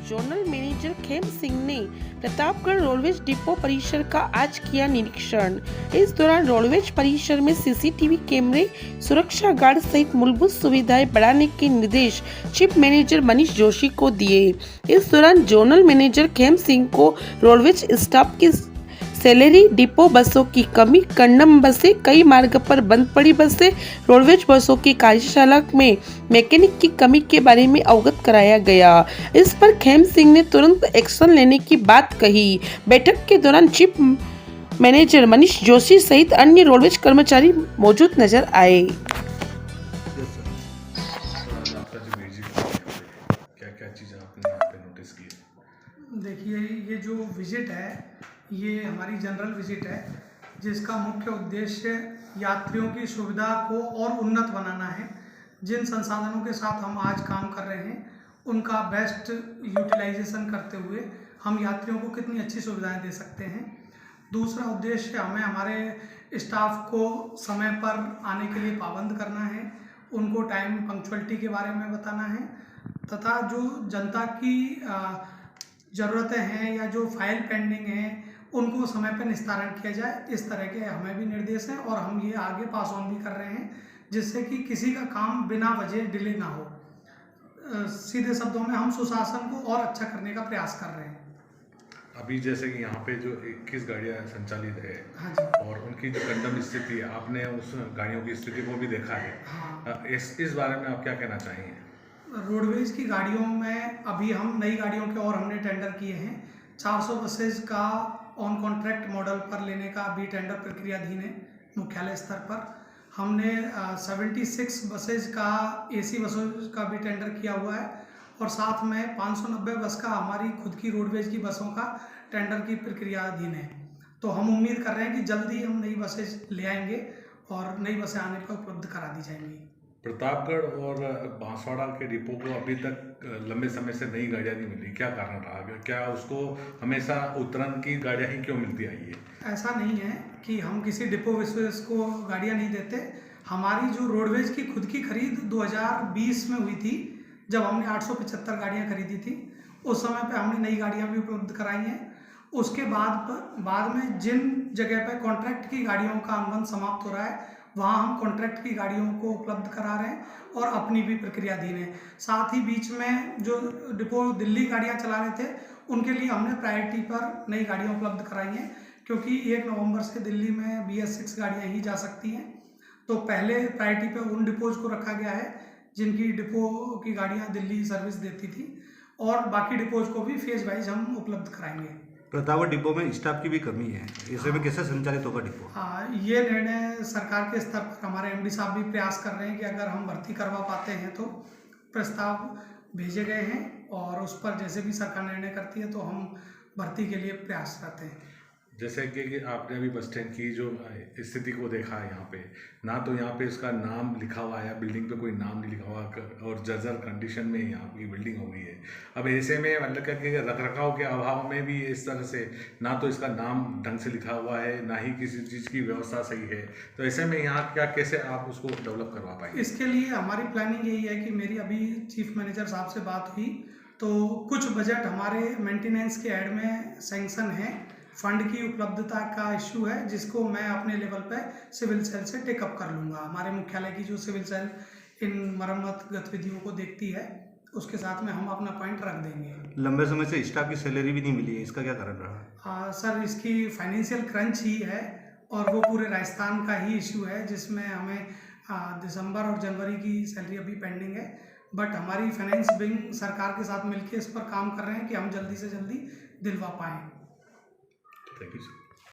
Zonal manager Khem Singh ने Pratapgarh roadways depot परिसर का आज किया निरीक्षण। इस दौरान रोडवेज परिसर में सीसीटीवी कैमरे, सुरक्षा गार्ड सहित मूलभूत सुविधाएं बढ़ाने के निर्देश चीफ मैनेजर मनीष जोशी को दिए। इस दौरान जोनल मैनेजर खेम सिंह को रोडवेज स्टाफ की सैलरी, डिपो बसों की कमी, कंडम बसें, कई मार्ग पर बंद पड़ी बसें, रोडवेज बसों की कार्यशाला में मैकेनिक की कमी के बारे में अवगत कराया गया। इस पर खेम सिंह ने तुरंत एक्शन लेने की बात कही। बैठक के दौरान चीफ मैनेजर मनीष जोशी सहित अन्य रोडवेज कर्मचारी मौजूद नजर आए। क्या चीज़ आपने यहाँ पे नोटिस की? देखिए, ये जो विजिट है ये हमारी जनरल विजिट है, जिसका मुख्य उद्देश्य यात्रियों की सुविधा को और उन्नत बनाना है। जिन संसाधनों के साथ हम आज काम कर रहे हैं उनका बेस्ट यूटिलाइजेशन करते हुए हम यात्रियों को कितनी अच्छी सुविधाएं दे सकते हैं। दूसरा उद्देश्य हमें हमारे स्टाफ को समय पर आने के लिए पाबंद करना है, उनको टाइम पंक्चुअलिटी के बारे में बताना है तथा जो जनता की ज़रूरतें हैं या जो फाइल पेंडिंग हैं उनको समय पर निस्तारण किया जाए। इस तरह के हमें भी निर्देश हैं और हम ये आगे पास ऑन भी कर रहे हैं, जिससे कि किसी का काम बिना वजह डिले ना हो। सीधे शब्दों में हम सुशासन को और अच्छा करने का प्रयास कर रहे हैं। अभी जैसे कि यहाँ पे जो 21 गाड़ियाँ संचालित है, हाँ जी, और उनकी जो कंडम स्थिति है, आपने उस गाड़ियों की स्थिति को भी देखा है। हाँ। इस बारे में आप क्या कहना चाहेंगे? रोडवेज की गाड़ियों में अभी हम नई गाड़ियों के और हमने टेंडर किए हैं। 400 बसेज का ऑन कॉन्ट्रैक्ट मॉडल पर लेने का भी टेंडर प्रक्रियाधीन है मुख्यालय स्तर पर। हमने 76 बसेज का एसी बसों का भी टेंडर किया हुआ है और साथ में 590 बस का हमारी खुद की रोडवेज की बसों का टेंडर की प्रक्रियाधीन है। तो हम उम्मीद कर रहे हैं कि जल्दी हम नई बसेज ले आएंगे और नई बसें आने पर उपलब्ध करा दी जाएंगी। प्रतापगढ़ और बांसवाड़ा के डिपो को अभी तक लंबे समय से नई गाड़ियाँ नहीं मिली, क्या कारण रहा? क्या उसको हमेशा उतरन की गाड़ियाँ ही क्यों मिलती आई है? ऐसा नहीं है कि हम किसी डिपो विशेष को गाड़ियाँ नहीं देते। हमारी जो रोडवेज की खुद की खरीद 2020 में हुई थी, जब हमने 875 गाड़ियाँ खरीदी थी। उस समय पे हमने नई गाड़ियाँ भी उपलब्ध कराई हैं। उसके बाद में जिन जगह पे कॉन्ट्रैक्ट की गाड़ियों का अनुबंध समाप्त हो रहा है वहाँ हम कॉन्ट्रैक्ट की गाड़ियों को उपलब्ध करा रहे हैं और अपनी भी प्रक्रियाधीन है। साथ ही बीच में जो डिपो दिल्ली गाड़ियाँ चला रहे थे उनके लिए हमने प्रायोरिटी पर नई गाड़ियाँ उपलब्ध कराई हैं, क्योंकि 1 नवंबर से दिल्ली में BS6 गाड़ियाँ ही जा सकती हैं। तो पहले प्रायोरिटी पे उन डिपोज को रखा गया है जिनकी डिपो की गाड़ियाँ दिल्ली सर्विस देती थी, और बाकी डिपोज को भी फेज वाइज हम उपलब्ध कराएंगे। प्रतापगढ़ डिपो में स्टाफ की भी कमी है, ऐसे में कैसे संचालित होगा डिपो? ये निर्णय सरकार के स्तर पर हमारे MD साहब भी प्रयास कर रहे हैं कि अगर हम भर्ती करवा पाते हैं तो प्रस्ताव भेजे गए हैं और उस पर जैसे भी सरकार निर्णय करती है तो हम भर्ती के लिए प्रयास करते हैं। जैसे कि आपने अभी बस स्टैंड की जो स्थिति को देखा है, यहाँ पे ना तो यहाँ पे इसका नाम लिखा हुआ है, बिल्डिंग पे कोई नाम नहीं लिखा हुआ और जर्जर कंडीशन में यहाँ की बिल्डिंग हो गई है। अब ऐसे में मतलब कि रखरखाव के अभाव में भी इस तरह से ना तो इसका नाम ढंग से लिखा हुआ है, ना ही किसी चीज़ की व्यवस्था सही है, तो ऐसे में यहाँ कैसे आप उसको डेवलप करवा पाएंगे? इसके लिए हमारी प्लानिंग यही है कि मेरी अभी चीफ मैनेजर साहब से बात हुई तो कुछ बजट हमारे मेंटेनेंस के ऐड में सैंक्शन है। फंड की उपलब्धता का इश्यू है जिसको मैं अपने लेवल पे सिविल सेल से टेकअप कर लूँगा। हमारे मुख्यालय की जो सिविल सेल इन मरम्मत गतिविधियों को देखती है उसके साथ में हम अपना पॉइंट रख देंगे। लंबे समय से स्टाफ की सैलरी भी नहीं मिली है, इसका क्या कारण रहा? सर, इसकी फाइनेंशियल क्रंच ही है और वो पूरे राजस्थान का ही इश्यू है, जिसमें हमें दिसंबर और जनवरी की सैलरी अभी पेंडिंग है। बट हमारी फाइनेंस विंग सरकार के साथ मिलकर इस पर काम कर रहे हैं कि हम जल्दी से जल्दी दिलवा पाएँ। Thank you, sir.